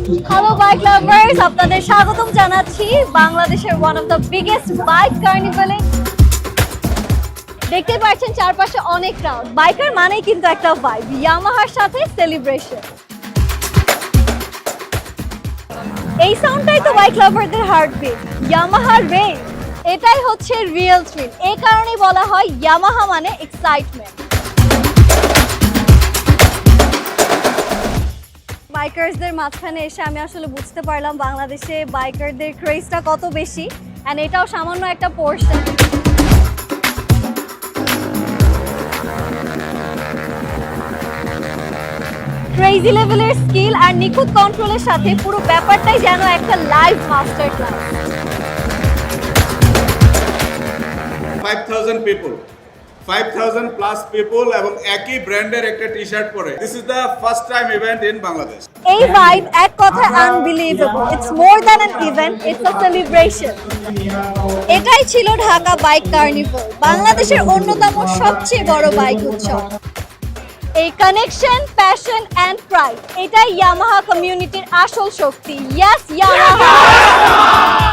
Hello bike lovers, আপনাদের স্বাগতম জানাচ্ছি বাংলাদেশের one of the biggest bike কার্নিভালে। দেখতে পাচ্ছেন চারপাশে অনেক ক্রাউড। বাইকার মানেই কিন্তু একটা ভাইব, ইয়ামাহার সাথে সেলিব্রেশন। এই সাউন্ডটাই তো বাইক লাভারদের হার্টবিট, ইয়ামাহা রে। এটাই হচ্ছে রিয়েল থ্রিল। এই কারণেই বলা হয় ইয়ামাহা মানে এক্সাইটমেন্ট। বাইকার্সদের মাঝখানে এসে আমি আসলে বুঝতে পারলাম বাংলাদেশে বাইকারদের ক্রেজটা কত বেশি, অ্যান্ড এটাও সামান্য একটা পোর্শন। ক্রেজি লেভেলের স্কিল আর নিখুঁত কন্ট্রোলের সাথে পুরো ব্যাপারটাই যেন একটা live master class. 5,000 people 5,000 plus people এবং একই ব্র্যান্ডের একটা টি শার্ট পরে। This is the first time event in Bangladesh. এই ভাইব এক কথায় unbelievable. It's more than an event, it's a celebration. এটাই ছিল ঢাকা বাইক কার্নিভাল, বাংলাদেশের অন্যতম সবচেয়ে বড় বাইক উৎসব। এই কানেকশন, প্যাশন অ্যান্ড প্রাইড, এটাই ইয়ামাহা কমিউনিটির আসল শক্তি। Yes Yamaha.